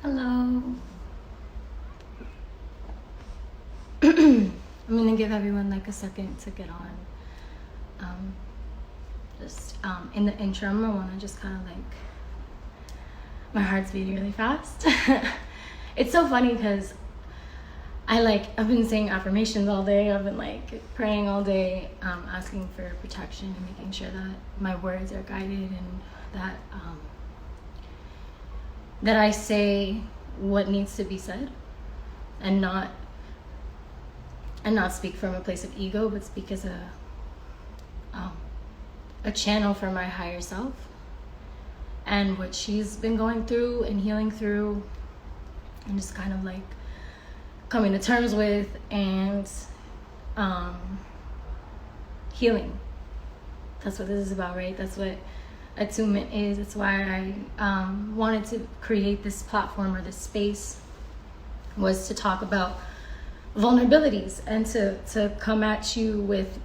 Hello. I'm gonna give everyone like a second to get on. In the interim, I wanna just kind of like, my heart's beating really fast. It's so funny because I've been saying affirmations all day. I've been like praying all day, asking for protection and making sure that my words are guided and that I say what needs to be said and not speak from a place of ego, but speak as a channel for my higher self and what she's been going through and healing through, and just kind of like coming to terms with and healing. That's what this is about, right? That's what attunement is. That's why I wanted to create this platform or this space, was to talk about vulnerabilities and to come at you with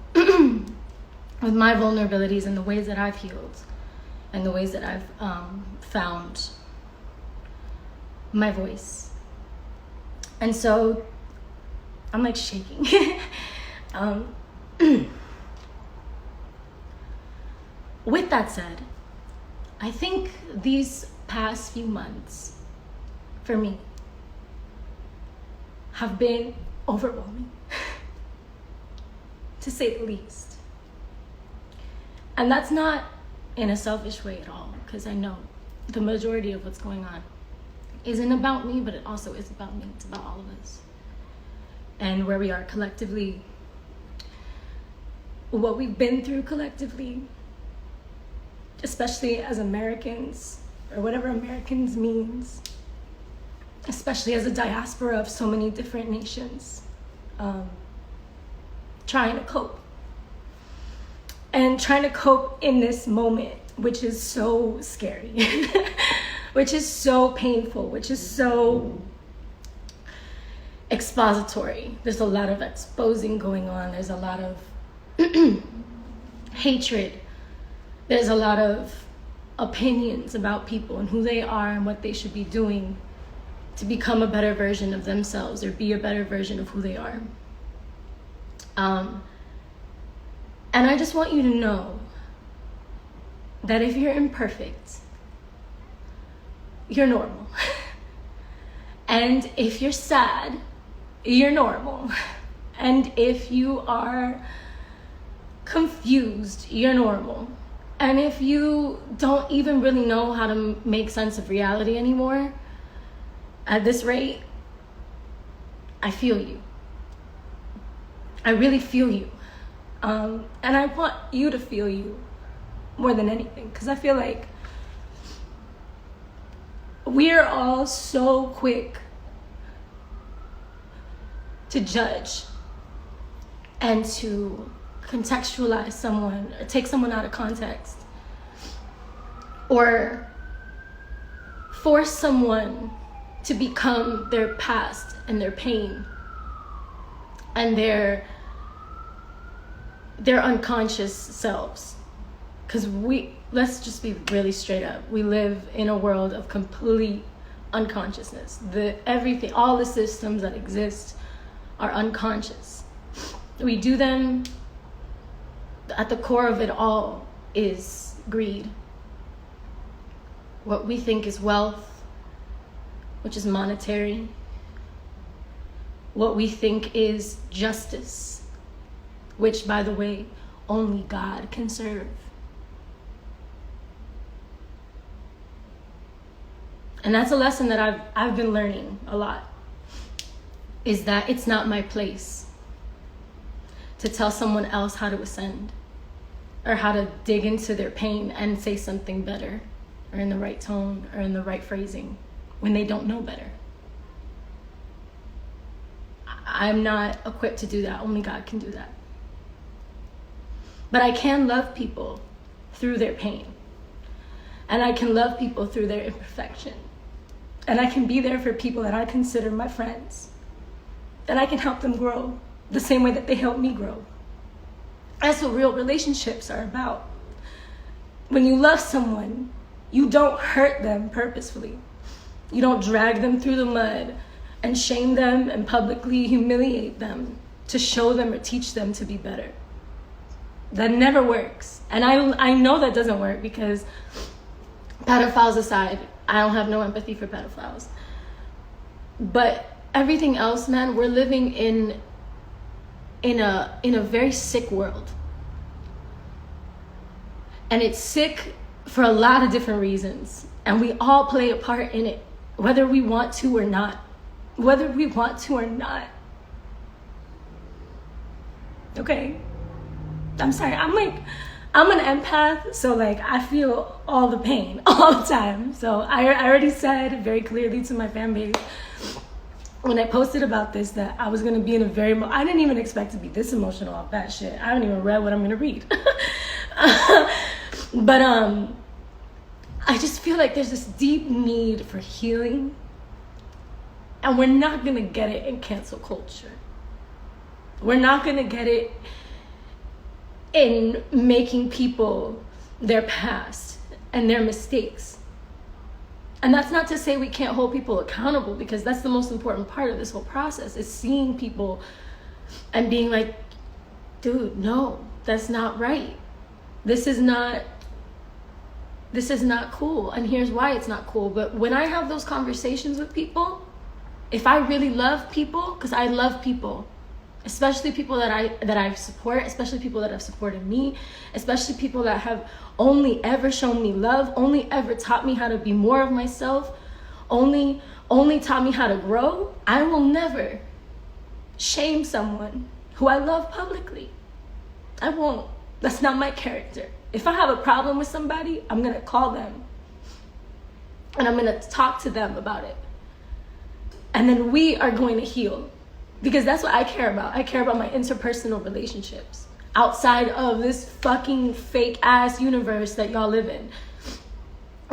with my vulnerabilities and the ways that I've healed and the ways that I've found my voice. And so I'm like shaking. With that said, I think these past few months for me have been overwhelming, to say the least. And that's not in a selfish way at all, because I know the majority of what's going on isn't about me, but it also is about me. It's about all of us and where we are collectively, what we've been through collectively, especially as Americans, or whatever Americans means, especially as a diaspora of so many different nations, trying to cope. And trying to cope in this moment, which is so scary, which is so painful, which is so expository. There's a lot of exposing going on. There's a lot of hatred. There's a lot of opinions about people and who they are and what they should be doing to become a better version of themselves or be a better version of who they are. And I just want you to know that if you're imperfect, you're normal. And if you're sad, you're normal. And if you are confused, you're normal. And if you don't even really know how to make sense of reality anymore, at this rate, I feel you. I really feel you. And I want you to feel you more than anything, because I feel like we're all so quick to judge and to contextualize someone or take someone out of context or force someone to become their past and their pain and their unconscious selves. Because let's just be really straight up, we live in a world of complete unconsciousness. Everything, all the systems that exist are unconscious. We do them, at the core of it all is greed. What we think is wealth, which is monetary. What we think is justice, which, by the way, only God can serve. And that's a lesson that I've been learning a lot, is that it's not my place to tell someone else how to ascend or how to dig into their pain and say something better or in the right tone or in the right phrasing when they don't know better. I'm not equipped to do that. Only God can do that. But I can love people through their pain. And I can love people through their imperfection. And I can be there for people that I consider my friends. And I can help them grow the same way that they help me grow. That's what real relationships are about. When you love someone, you don't hurt them purposefully. You don't drag them through the mud and shame them and publicly humiliate them to show them or teach them to be better. That never works. And I know that doesn't work because, pedophiles aside, I don't have no empathy for pedophiles. But everything else, man, we're living in a very sick world. And it's sick for a lot of different reasons. And we all play a part in it, whether we want to or not. Whether we want to or not. Okay? I'm sorry, I'm an empath, so like I feel all the pain all the time. So I already said very clearly to my fan base when I posted about this that I was gonna be in a very, I didn't even expect to be this emotional off that shit. I haven't even read what I'm gonna read. But I just feel like there's this deep need for healing, and we're not gonna get it in cancel culture. We're not gonna get it in making people their past and their mistakes. And that's not to say we can't hold people accountable, because that's the most important part of this whole process, is seeing people and being like, dude, no, that's not right. This is not cool, and here's why it's not cool. But when I have those conversations with people, if I really love people, because I love people, especially people that I support, especially people that have supported me, especially people that have only ever shown me love, only ever taught me how to be more of myself, only taught me how to grow, I will never shame someone who I love publicly. I won't. That's not my character. If I have a problem with somebody, I'm gonna call them and I'm gonna talk to them about it. And then we are going to heal. Because that's what I care about. I care about my interpersonal relationships outside of this fucking fake ass universe that y'all live in.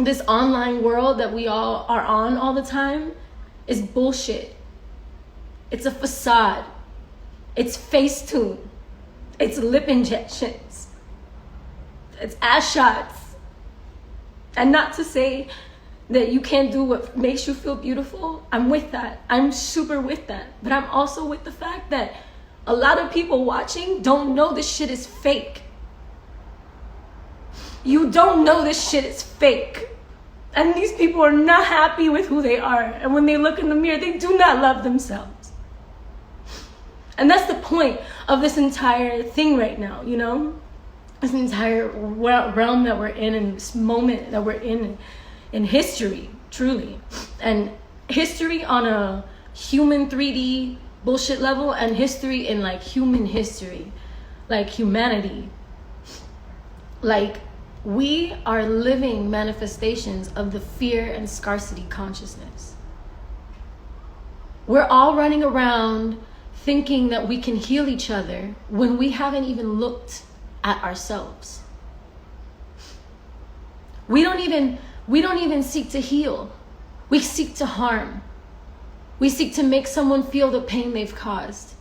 This online world that we all are on all the time is bullshit. It's a facade. It's Facetune. It's lip injections. It's ass shots. And not to say that you can't do what makes you feel beautiful. I'm with that. I'm super with that. But I'm also with the fact that a lot of people watching don't know this shit is fake. You don't know this shit is fake. And these people are not happy with who they are. And when they look in the mirror, they do not love themselves. And that's the point of this entire thing right now, you know? This entire realm that we're in this moment that we're in history, truly. And history on a human 3D bullshit level, and history in like human history, like humanity. Like, we are living manifestations of the fear and scarcity consciousness. We're all running around thinking that we can heal each other when we haven't even looked at ourselves. We don't even seek to heal. We seek to harm. We seek to make someone feel the pain they've caused.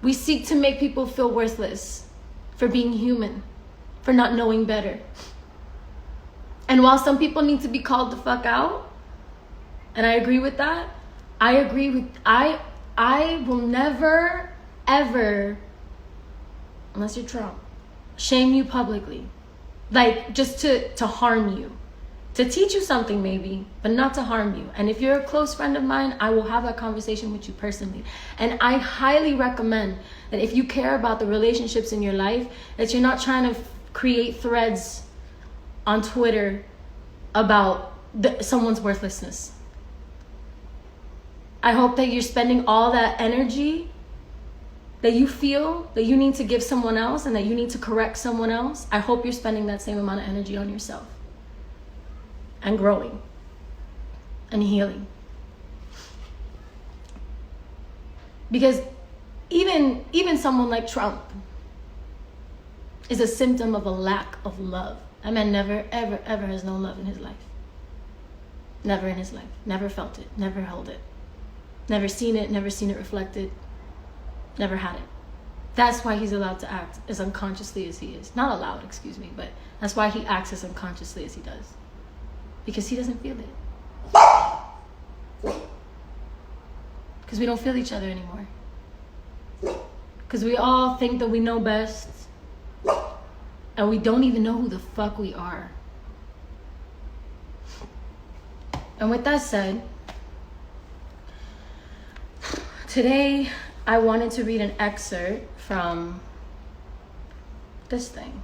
We seek to make people feel worthless for being human, for not knowing better. And while some people need to be called the fuck out, and I agree with that, I will never, ever, unless you're Trump, shame you publicly. Like, just to harm you. To teach you something maybe, but not to harm you. And if you're a close friend of mine, I will have that conversation with you personally. And I highly recommend that if you care about the relationships in your life, that you're not trying to create threads on Twitter about someone's worthlessness. I hope that you're spending all that energy that you feel that you need to give someone else and that you need to correct someone else. I hope you're spending that same amount of energy on yourself and growing and healing. Because even someone like Trump is a symptom of a lack of love. That man never, ever, ever has known love in his life. Never in his life. Never felt it. Never held it. Never seen it reflected. Never had it. That's why he's allowed to act as unconsciously as he is. Not allowed, excuse me, but that's why he acts as unconsciously as he does. because he doesn't feel it. Because we don't feel each other anymore. Because we all think that we know best, and we don't even know who the fuck we are. And with that said, today I wanted to read an excerpt from this thing.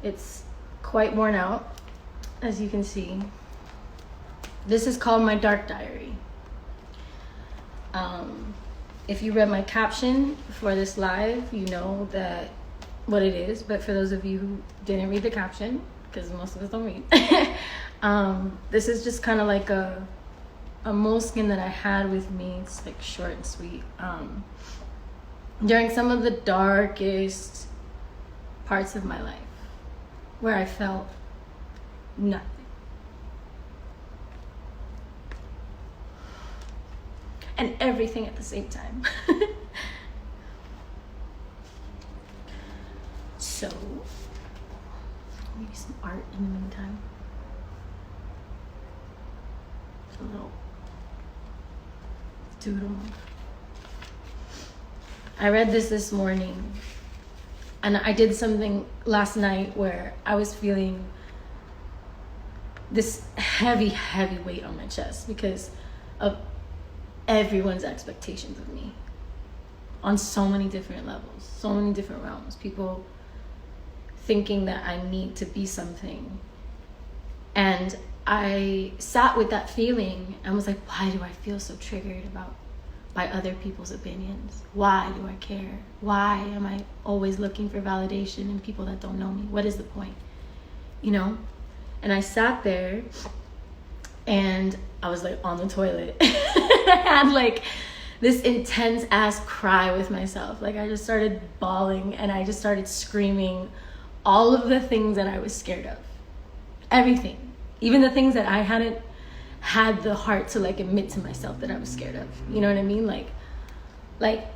It's quite worn out, as you can see. This is called My Dark Diary. If you read my caption for this live, you know that what it is. But for those of you who didn't read the caption, because most of us don't read, this is just kind of like a moleskin that I had with me. It's like short and sweet. During some of the darkest parts of my life, where I felt nothing. And everything at the same time. So, maybe some art in the meantime. A little doodle. I read this morning, and I did something last night where I was feeling this heavy weight on my chest because of everyone's expectations of me on so many different levels, so many different realms. People thinking that I need to be something. And I sat with that feeling and was like, why do I feel so triggered by other people's opinions? Why do I care? Why am I always looking for validation in people that don't know me? What is the point? You know? And I sat there and I was like on the toilet. I had like this intense ass cry with myself. Like I just started bawling and I just started screaming all of the things that I was scared of. Everything. Even the things that I hadn't had the heart to like admit to myself that I was scared of. You know what I mean? Like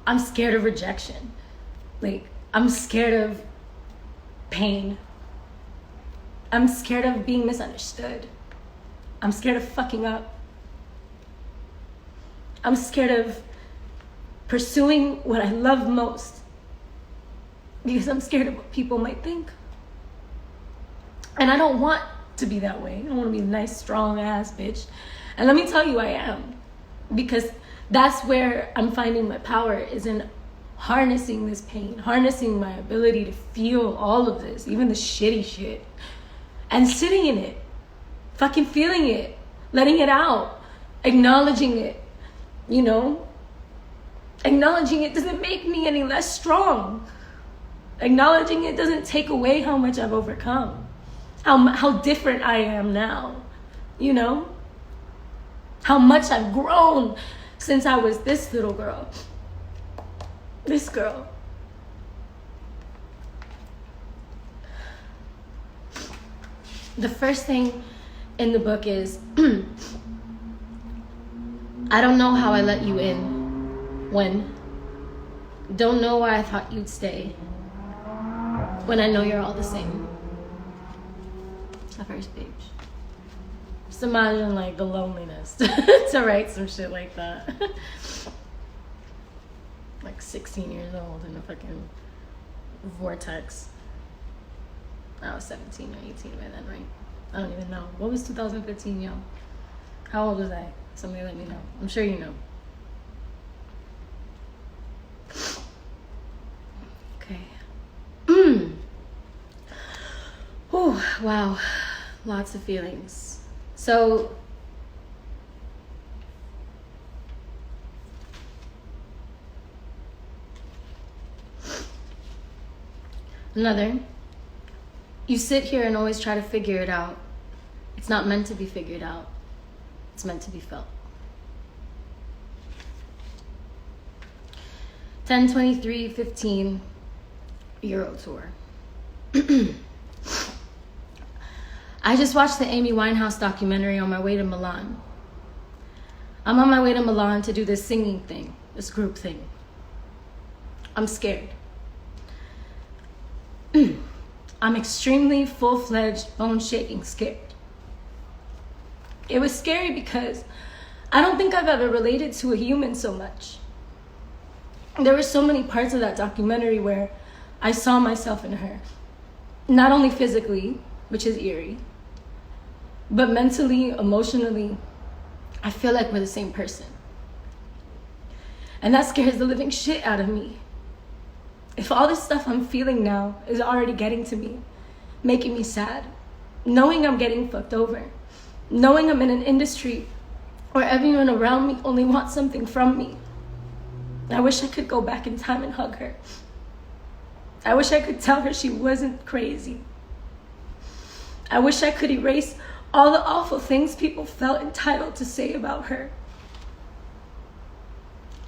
I'm scared of rejection. Like I'm scared of pain. I'm scared of being misunderstood. I'm scared of fucking up. I'm scared of pursuing what I love most because I'm scared of what people might think. And I don't want to be that way. I don't want to be a nice, strong ass bitch. And let me tell you, I am. Because that's where I'm finding my power, is in harnessing this pain, harnessing my ability to feel all of this, even the shitty shit, and sitting in it. Fucking feeling it, letting it out, acknowledging it, you know? Acknowledging it doesn't make me any less strong. Acknowledging it doesn't take away how much I've overcome, how different I am now, you know? How much I've grown since I was this little girl. This girl. The first thing in the book is, I don't know how I let you in when. Don't know why I thought you'd stay when I know you're all the same. It's the first page. Just imagine like the loneliness to write some shit like that. Like 16 years old in a fucking vortex. I was 17 or 18 by then, right? I don't even know. What was 2015, yo? How old was I? Somebody let me know. I'm sure you know. Okay. Oh, wow. Lots of feelings. So, another. You sit here and always try to figure it out. It's not meant to be figured out. It's meant to be felt. 10/23/15 Euro tour. I just watched the Amy Winehouse documentary on my way to Milan. I'm on my way to Milan to do this singing thing, this group thing. I'm scared. I'm extremely full-fledged, bone-shaking scared. It was scary because I don't think I've ever related to a human so much. There were so many parts of that documentary where I saw myself in her. Not only physically, which is eerie, but mentally, emotionally, I feel like we're the same person. And that scares the living shit out of me. If all this stuff I'm feeling now is already getting to me, making me sad, knowing I'm getting fucked over, knowing I'm in an industry where everyone around me only wants something from me, I wish I could go back in time and hug her. I wish I could tell her she wasn't crazy. I wish I could erase all the awful things people felt entitled to say about her.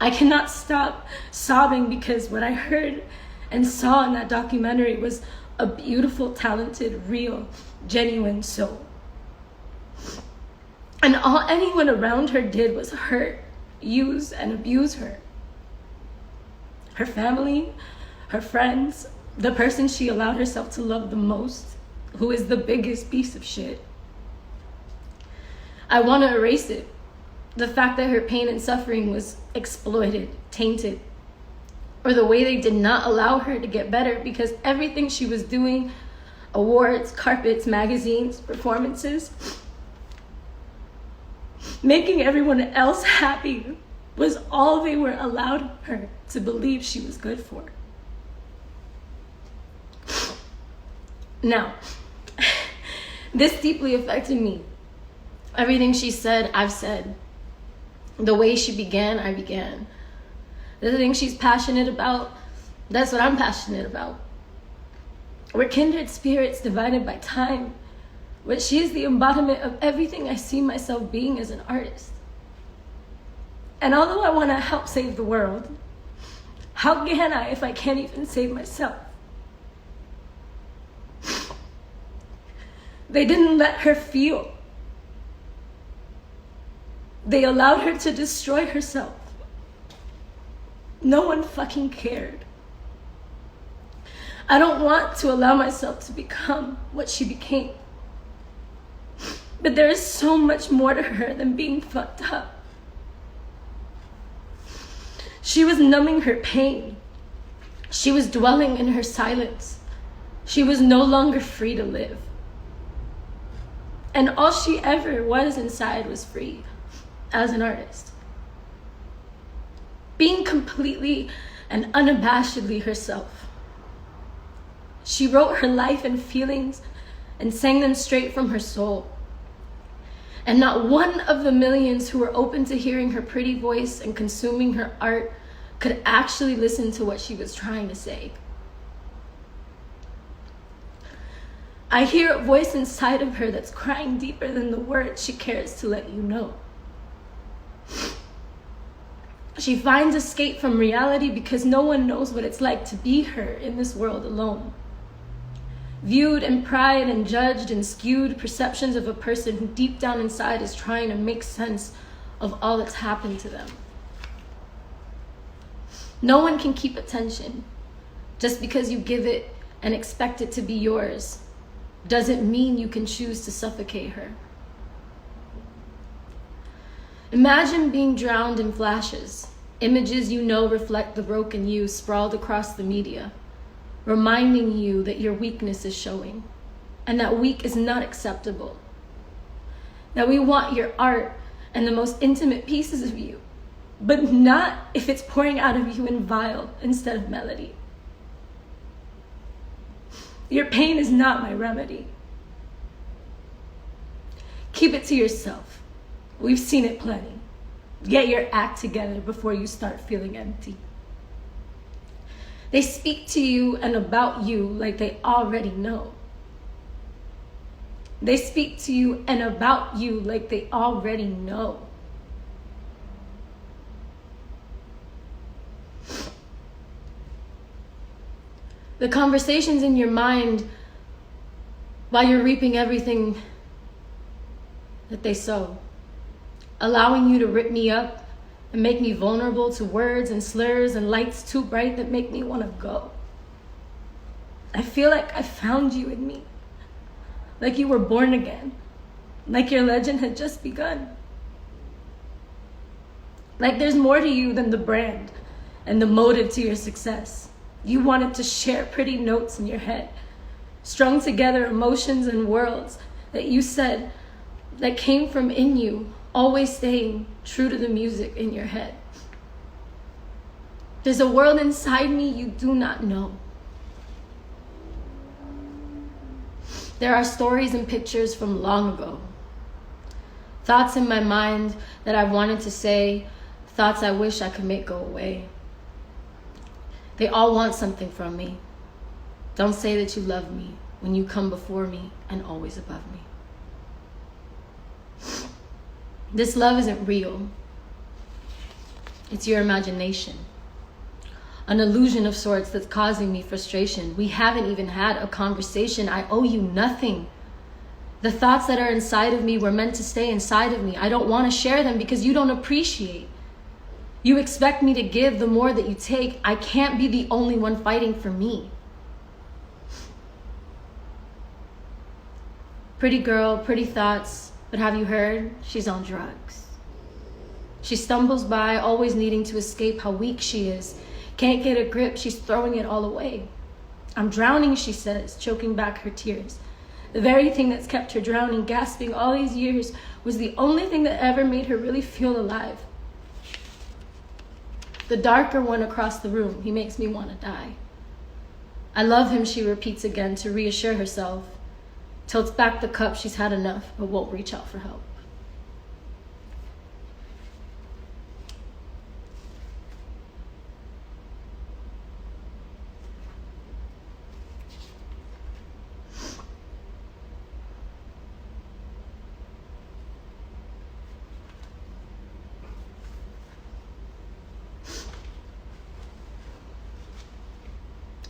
I cannot stop sobbing because what I heard and saw in that documentary was a beautiful, talented, real, genuine soul. And all anyone around her did was hurt, use, and abuse her. Her family, her friends, the person she allowed herself to love the most, who is the biggest piece of shit. I want to erase it. The fact that her pain and suffering was exploited, tainted, or the way they did not allow her to get better because everything she was doing, awards, carpets, magazines, performances, making everyone else happy was all they were allowed her to believe she was good for. Now, this deeply affected me. Everything she said, I've said. The way she began, I began. The thing she's passionate about, that's what I'm passionate about. We're kindred spirits divided by time, but she is the embodiment of everything I see myself being as an artist. And although I want to help save the world, how can I if I can't even save myself? They didn't let her feel. They allowed her to destroy herself. No one fucking cared. I don't want to allow myself to become what she became. But there is so much more to her than being fucked up. She was numbing her pain. She was dwelling in her silence. She was no longer free to live. And all she ever was inside was free as an artist. Being completely and unabashedly herself. She wrote her life and feelings and sang them straight from her soul. And not one of the millions who were open to hearing her pretty voice and consuming her art could actually listen to what she was trying to say. I hear a voice inside of her that's crying deeper than the words she cares to let you know. She finds escape from reality because no one knows what it's like to be her in this world alone. Viewed and pried and judged and skewed perceptions of a person who deep down inside is trying to make sense of all that's happened to them. No one can keep attention. Just because you give it and expect it to be yours doesn't mean you can choose to suffocate her. Imagine being drowned in flashes. Images you know reflect the broken you sprawled across the media, reminding you that your weakness is showing and that weak is not acceptable. That we want your art and the most intimate pieces of you, but not if it's pouring out of you in vial instead of melody. Your pain is not my remedy. Keep it to yourself. We've seen it plenty. Get your act together before you start feeling empty. They speak to you and about you like they already know. They speak to you and about you like they already know. The conversations in your mind while you're reaping everything that they sow, allowing you to rip me up and make me vulnerable to words and slurs and lights too bright that make me want to go. I feel like I found you in me, like you were born again, like your legend had just begun. Like there's more to you than the brand and the motive to your success. You wanted to share pretty notes in your head, strung together emotions and worlds that you said that came from in you, always staying true to the music in your head. There's a world inside me you do not know. There are stories and pictures from long ago. Thoughts in my mind that I wanted to say, thoughts I wish I could make go away. They all want something from me. Don't say that you love me when you come before me and always above me. This love isn't real. It's your imagination. An illusion of sorts that's causing me frustration. We haven't even had a conversation. I owe you nothing. The thoughts that are inside of me were meant to stay inside of me. I don't want to share them because you don't appreciate. You expect me to give the more that you take. I can't be the only one fighting for me. Pretty girl, pretty thoughts, but have you heard? She's on drugs. She stumbles by, always needing to escape how weak she is. Can't get a grip, she's throwing it all away. I'm drowning, she says, choking back her tears. The very thing that's kept her drowning, gasping all these years, was the only thing that ever made her really feel alive. The darker one across the room, he makes me want to die. I love him, she repeats again to reassure herself. Tilts back the cup, she's had enough, but won't reach out for help.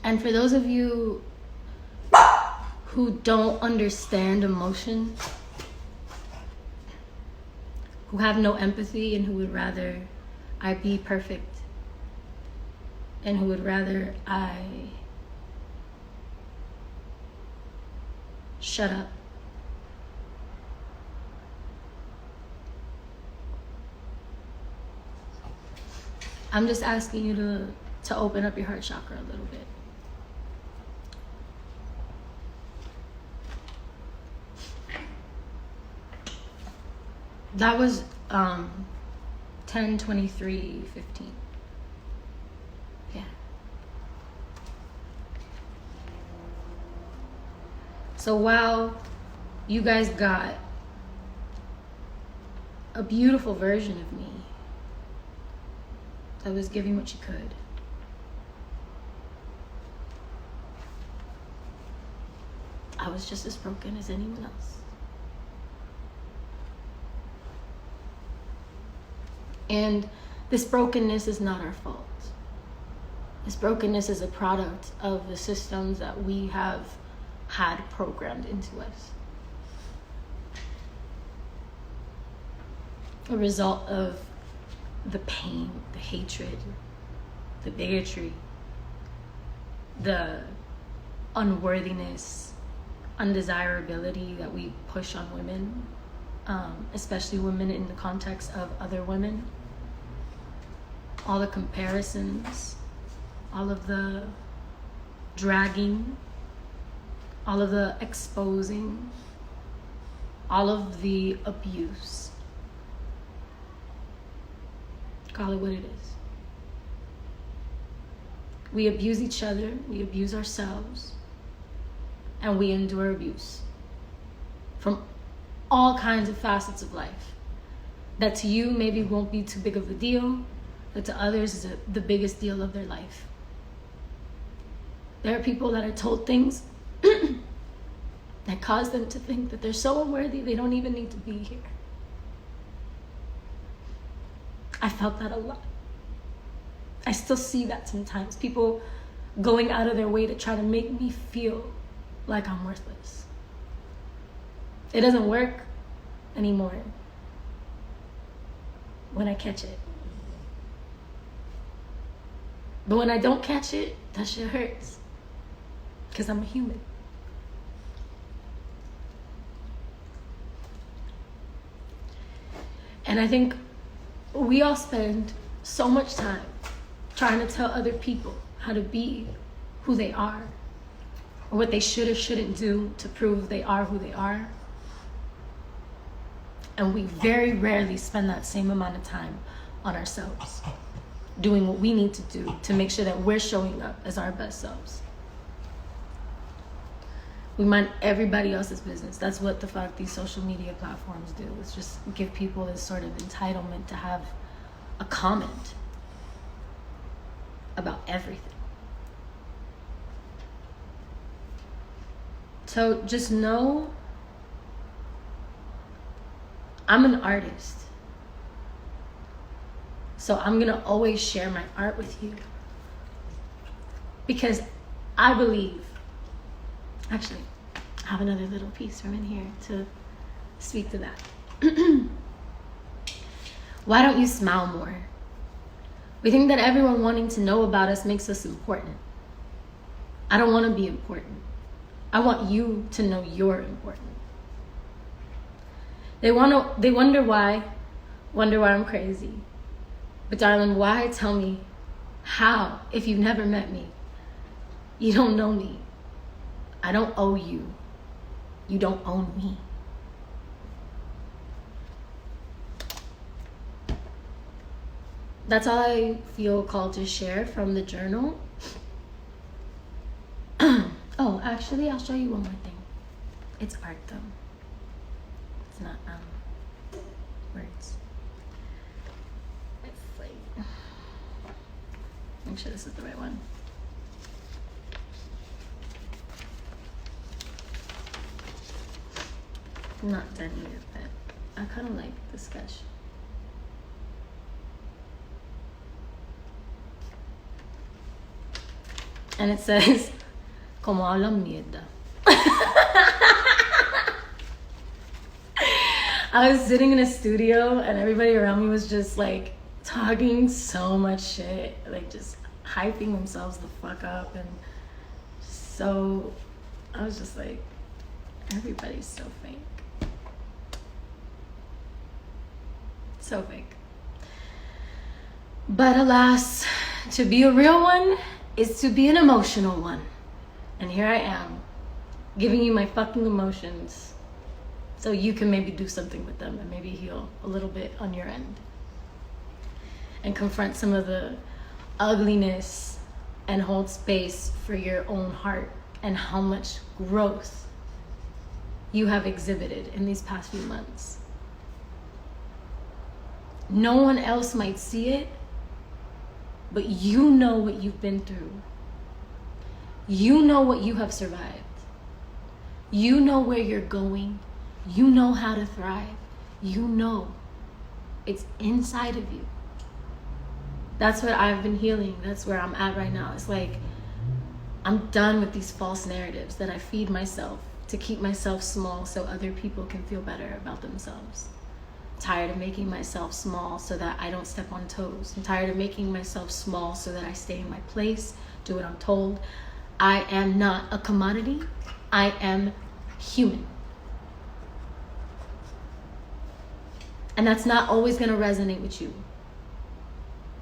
And for those of you who don't understand emotion, who have no empathy and who would rather I be perfect, and who would rather I shut up, I'm just asking you to open up your heart chakra a little bit. That was 10/23/15. Yeah. So while you guys got a beautiful version of me that was giving what you could, I was just as broken as anyone else. And this brokenness is not our fault. This brokenness is a product of the systems that we have had programmed into us. A result of the pain, the hatred, the bigotry, the unworthiness, undesirability that we push on women, especially women in the context of other women. All the comparisons, all of the dragging, all of the exposing, all of the abuse. Call it what it is. We abuse each other, we abuse ourselves, and we endure abuse from all kinds of facets of life that to you maybe won't be too big of a deal, but to others is the biggest deal of their life. There are people that are told things that cause them to think that they're so unworthy they don't even need to be here. I felt that a lot. I still see that sometimes. People going out of their way to try to make me feel like I'm worthless. It doesn't work anymore when I catch it. But when I don't catch it, that shit hurts. Because I'm a human. And I think we all spend so much time trying to tell other people how to be who they are, or what they should or shouldn't do to prove they are who they are. And we very rarely spend that same amount of time on ourselves, doing what we need to do to make sure that we're showing up as our best selves. We mind everybody else's business. That's what the fuck these social media platforms do. It's just give people this sort of entitlement to have a comment about everything. So just know, I'm an artist. So I'm gonna always share my art with you. Because I believe, actually, I have another little piece from in here to speak to that. Why don't you smile more? We think that everyone wanting to know about us makes us important. I don't want to be important. I want you to know you're important. They wonder why I'm crazy. But darling, why tell me how if you've never met me? You don't know me. I don't owe you. You don't own me. That's all I feel called to share from the journal. Oh, actually, I'll show you one more thing. It's art though. It's not words. It's like, make sure this is the right one. I'm not done yet, but I kind of like the sketch. And it says, como hablan mierda. I was sitting in a studio and everybody around me was just like talking so much shit, like just hyping themselves the fuck up. And so I was just like, everybody's so fake. So fake. But alas, to be a real one is to be an emotional one. And here I am, giving you my fucking emotions so you can maybe do something with them and maybe heal a little bit on your end. And confront some of the ugliness and hold space for your own heart and how much growth you have exhibited in these past few months. No one else might see it, but you know what you've been through. You know what you have survived. You know where you're going. You know how to thrive. You know it's inside of you. That's what I've been healing. That's where I'm at right now. It's like I'm done with these false narratives that I feed myself to keep myself small so other people can feel better about themselves. I'm tired of making myself small so that I don't step on toes. I'm tired of making myself small so that I stay in my place, do what I'm told. I am not a commodity. I am human. And that's not always gonna resonate with you.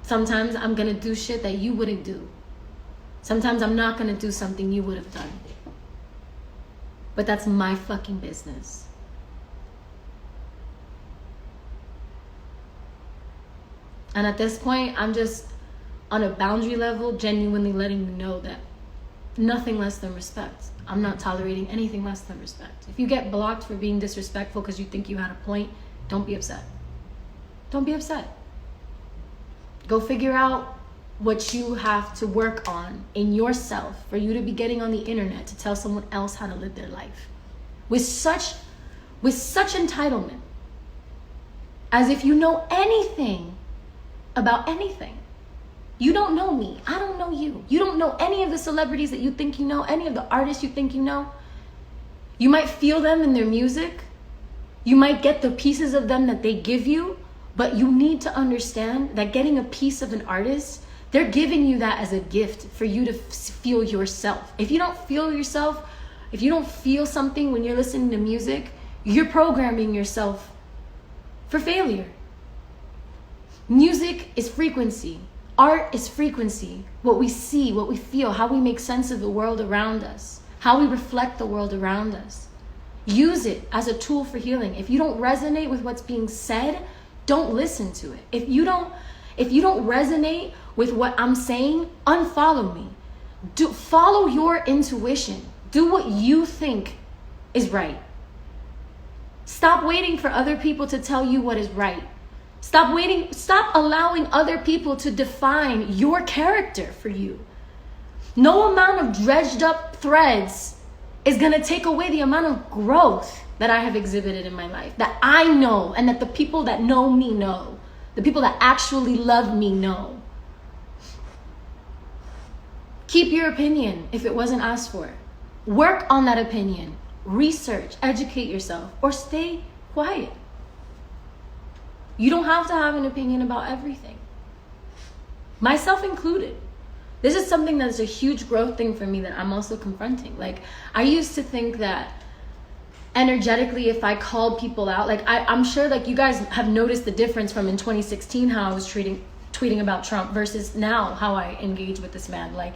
Sometimes I'm gonna do shit that you wouldn't do. Sometimes I'm not gonna do something you would have done. But that's my fucking business. And at this point, I'm just on a boundary level, genuinely letting you know that nothing less than respect. I'm not tolerating anything less than respect. If you get blocked for being disrespectful because you think you had a point, don't be upset. Don't be upset. Go figure out what you have to work on in yourself for you to be getting on the internet to tell someone else how to live their life. With such entitlement. As if you know anything about anything. You don't know me. I don't know you. You don't know any of the celebrities that you think you know, any of the artists you think you know. You might feel them in their music. You might get the pieces of them that they give you, but you need to understand that getting a piece of an artist, they're giving you that as a gift for you to feel yourself. If you don't feel yourself, if you don't feel something when you're listening to music, you're programming yourself for failure. Music is frequency. Art is frequency. What we see, what we feel, how we make sense of the world around us, how we reflect the world around us. Use it as a tool for healing. If you don't resonate with what's being said, don't listen to it. If you don't resonate with what I'm saying, unfollow me. Follow your intuition. Do what you think is right. Stop waiting for other people to tell you what is right. Stop allowing other people to define your character for you. No amount of dredged up threads is going to take away the amount of growth that I have exhibited in my life, that I know, and that the people that know me know. The people that actually love me know. Keep your opinion if it wasn't asked for. Work on that opinion. Research, educate yourself, or stay quiet. You don't have to have an opinion about everything. Myself included. This is something that's a huge growth thing for me that I'm also confronting. Like, I used to think that energetically, if I called people out, like I'm sure like you guys have noticed the difference from in 2016 how I was tweeting about Trump versus now how I engage with this man. Like,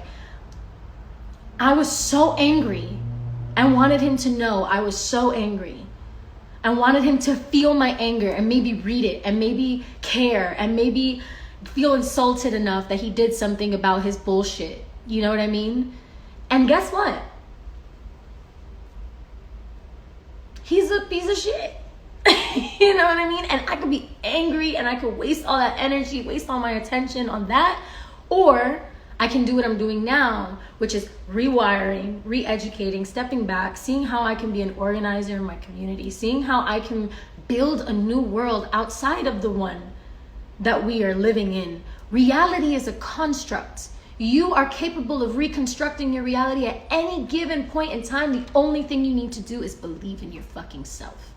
I was so angry and wanted him to know I was so angry. I wanted him to feel my anger and maybe read it and maybe care and maybe feel insulted enough that he did something about his bullshit. You know what I mean? And guess what? He's a piece of shit. You know what I mean? And I could be angry and I could waste all that energy, waste all my attention on that. Or I can do what I'm doing now, which is rewiring, re-educating, stepping back, seeing how I can be an organizer in my community, seeing how I can build a new world outside of the one that we are living in. Reality is a construct. You are capable of reconstructing your reality at any given point in time. The only thing you need to do is believe in your fucking self.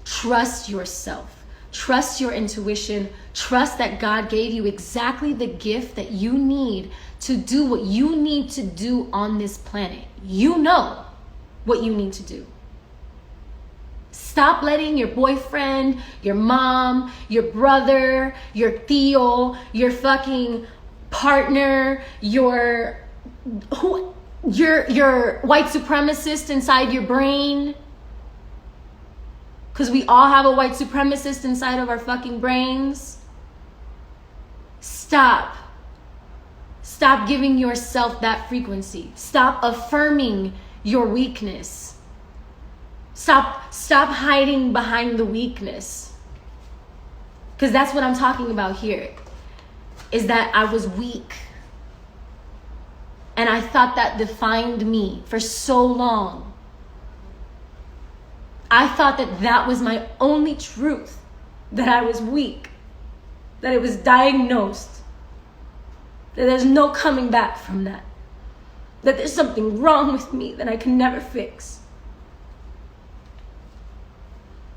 Trust yourself. Trust your intuition. Trust that God gave you exactly the gift that you need to do what you need to do on this planet. You know what you need to do. Stop letting your boyfriend, your mom, your brother, your tío, your fucking partner, your white supremacist inside your brain. Because we all have a white supremacist inside of our fucking brains. Stop. Stop giving yourself that frequency. Stop affirming your weakness. Stop hiding behind the weakness. Because that's what I'm talking about here. Is that I was weak. And I thought that defined me for so long. I thought that that was my only truth, that I was weak, that it was diagnosed, that there's no coming back from that there's something wrong with me that I can never fix.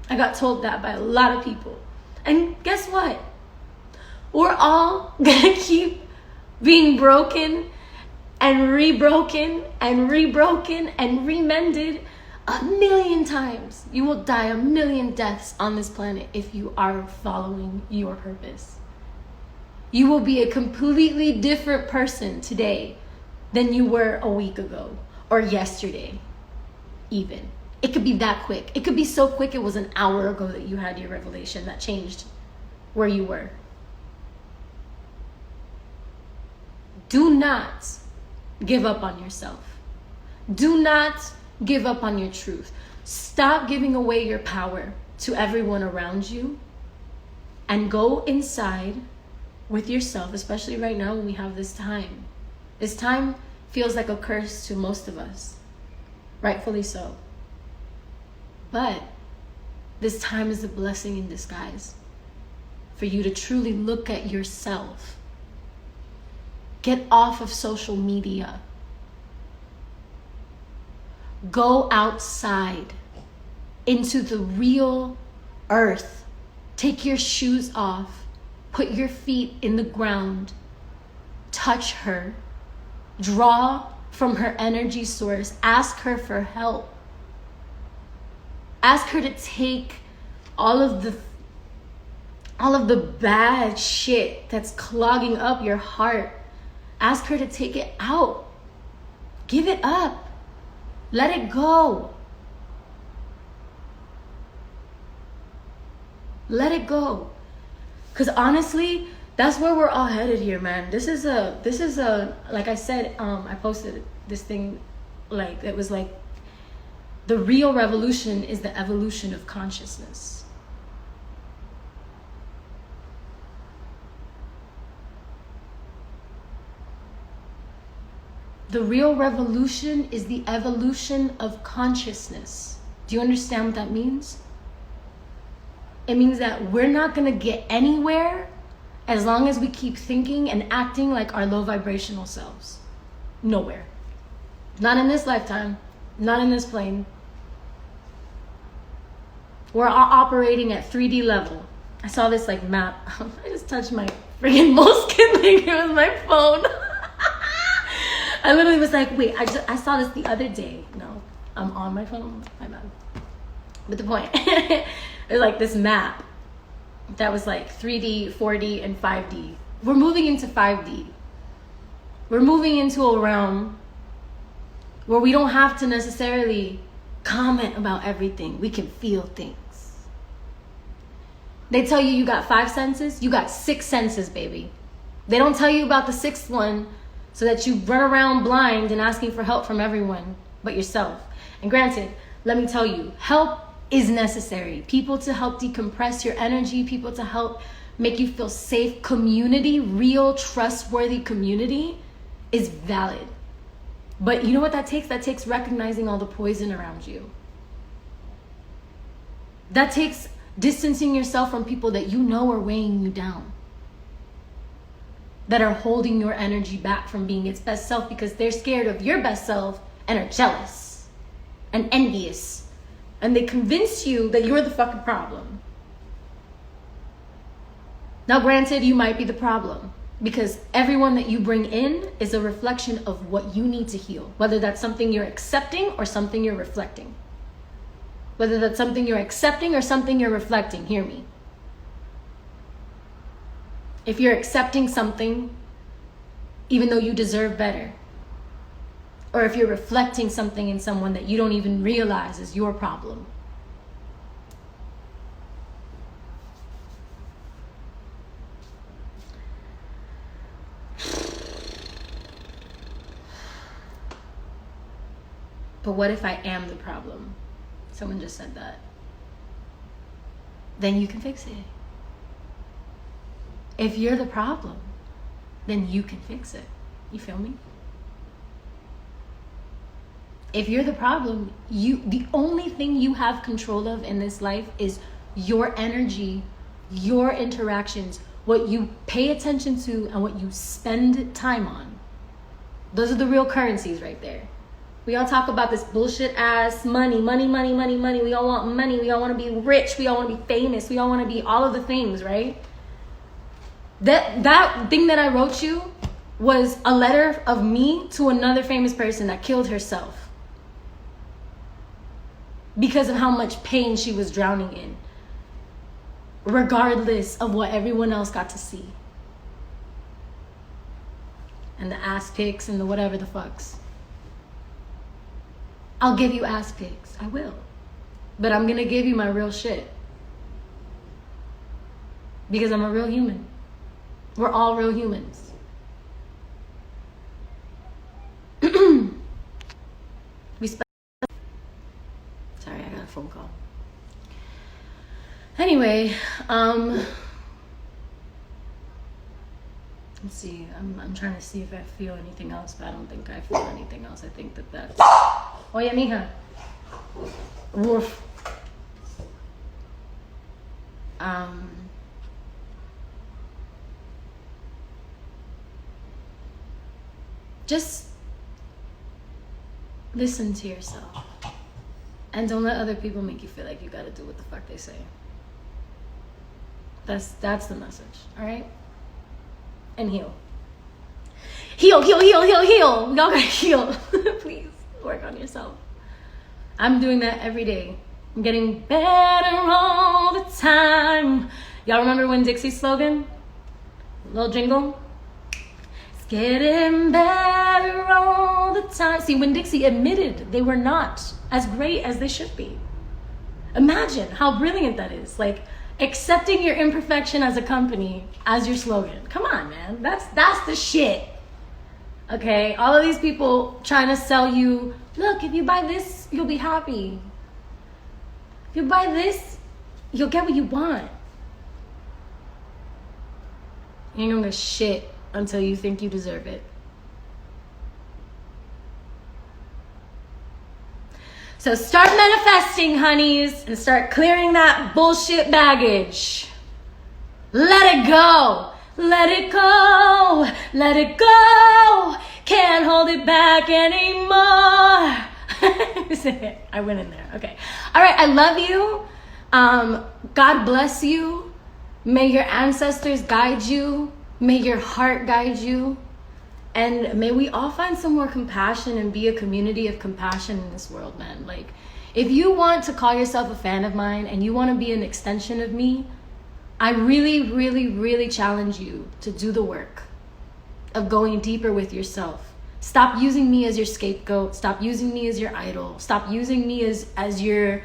I got told that by a lot of people. And guess what? We're all gonna keep being broken and rebroken and rebroken and remended 1,000,000 times. You will die 1,000,000 deaths on this planet if you are following your purpose. You will be a completely different person today than you were a week ago or yesterday even. It could be that quick. It could be so quick it was an hour ago that you had your revelation that changed where you were. Do not give up on yourself. Do not give up on your truth. Stop giving away your power to everyone around you and go inside with yourself, especially right now when we have this time. This time feels like a curse to most of us, rightfully so. But this time is a blessing in disguise for you to truly look at yourself. Get off of social media. Go outside into the real earth. Take your shoes off. Put your feet in the ground. Touch her. Draw from her energy source. Ask her for help. Ask her to take all of the all of the bad shit that's clogging up your heart. Ask her to take it out. Give it up. Let it go. Let it go. Because honestly, that's where we're all headed here, man. This is a like I said, I posted this thing, like it was like the real revolution is the evolution of consciousness. The real revolution is the evolution of consciousness. Do you understand what that means? It means that we're not going to get anywhere as long as we keep thinking and acting like our low vibrational selves. Nowhere. Not in this lifetime. Not in this plane. We're all operating at 3D level. I saw this like map. I just touched my freaking moleskin like it was my phone. I literally was like, wait, I saw this the other day. No, I'm on my phone. My bad. But the point, it's like this map that was like 3D, 4D, and 5D. We're moving into 5D. We're moving into a realm where we don't have to necessarily comment about everything. We can feel things. They tell you you got 5 senses. You got 6 senses, baby. They don't tell you about the 6th one so that you run around blind and asking for help from everyone but yourself. And granted, let me tell you, help is necessary. People to help decompress your energy, people to help make you feel safe. Community, real, trustworthy community is valid. But you know what that takes? That takes recognizing all the poison around you. That takes distancing yourself from people that you know are weighing you down, that are holding your energy back from being its best self because they're scared of your best self and are jealous and envious. And they convince you that you're the fucking problem. Now, granted, you might be the problem because everyone that you bring in is a reflection of what you need to heal, whether that's something you're accepting or something you're reflecting. Whether that's something you're accepting or something you're reflecting, hear me. If you're accepting something, even though you deserve better, or if you're reflecting something in someone that you don't even realize is your problem. But what if I am the problem? Someone just said that. Then you can fix it. If you're the problem, then you can fix it. You feel me? If you're the problem, the only thing you have control of in this life is your energy, your interactions, what you pay attention to and what you spend time on. Those are the real currencies right there. We all talk about this bullshit ass money. We all want money. We all want to be rich. We all want to be famous. We all want to be all of the things, right? That thing that I wrote you was a letter of me to another famous person that killed herself because of how much pain she was drowning in, regardless of what everyone else got to see. And the ass pics and the whatever the fucks. I'll give you ass pics. I will. But I'm going to give you my real shit. Because I'm a real human. We're all real humans. Sorry, I got a phone call. Anyway, let's see. I'm trying to see if I feel anything else, but I don't think I feel anything else. I think that's... Oye, mija. Woof. Just listen to yourself. And don't let other people make you feel like you gotta do what the fuck they say. That's the message, all right? And heal. Heal. We all gotta heal. Please work on yourself. I'm doing that every day. I'm getting better all the time. Y'all remember Winn Dixie's slogan? Little jingle? It's getting better all the time. See, Winn Dixie admitted they were not as great as they should be. Imagine how brilliant that is. Like, accepting your imperfection as a company as your slogan. Come on, man. That's the shit. Okay? All of these people trying to sell you, look, if you buy this, you'll be happy. If you buy this, you'll get what you want. You ain't gonna get shit until you think you deserve it. So start manifesting, honeys, and start clearing that bullshit baggage. Let it go. Let it go. Let it go. Can't hold it back anymore. I went in there. Okay. All right. I love you. God bless you. May your ancestors guide you. May your heart guide you. And may we all find some more compassion and be a community of compassion in this world, man. Like, if you want to call yourself a fan of mine and you want to be an extension of me, I really, really, really challenge you to do the work of going deeper with yourself. Stop using me as your scapegoat. Stop using me as your idol. Stop using me as your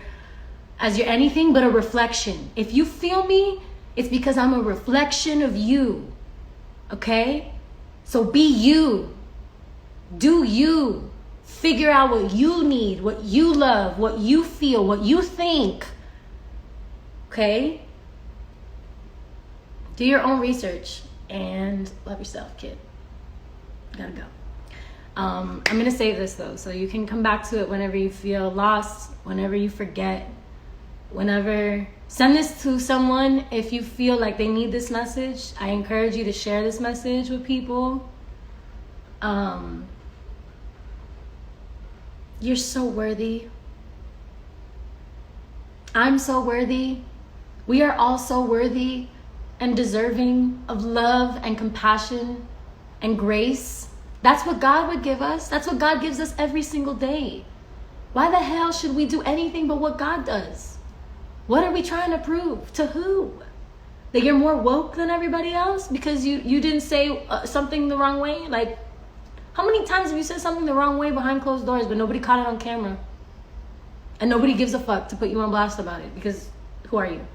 anything but a reflection. If you feel me, it's because I'm a reflection of you. Okay? So be you. Do you. Figure out what you need, what you love, what you feel, what you think. Okay? Do your own research and love yourself, kid. Gotta go. I'm gonna save this though, so you can come back to it whenever you feel lost, whenever you forget, whenever. Send this to someone if you feel like they need this message. I encourage you to share this message with people. You're so worthy. I'm so worthy. We are all so worthy and deserving of love and compassion and grace. That's what God would give us. That's what God gives us every single day. Why the hell should we do anything but what God does? What are we trying to prove? To who? That you're more woke than everybody else because you didn't say something the wrong way? Like, how many times have you said something the wrong way behind closed doors but nobody caught it on camera? And nobody gives a fuck to put you on blast about it because who are you?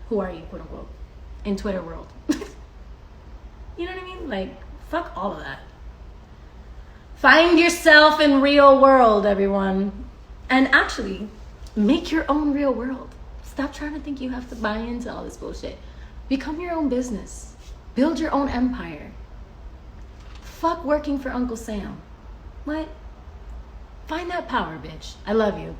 Who are you, quote unquote, in Twitter world? You know what I mean? Like, fuck all of that. Find yourself in real world, everyone. And actually, make your own real world. Stop trying to think you have to buy into all this bullshit. Become your own business. Build your own empire. Fuck working for Uncle Sam. What? Find that power, bitch. I love you.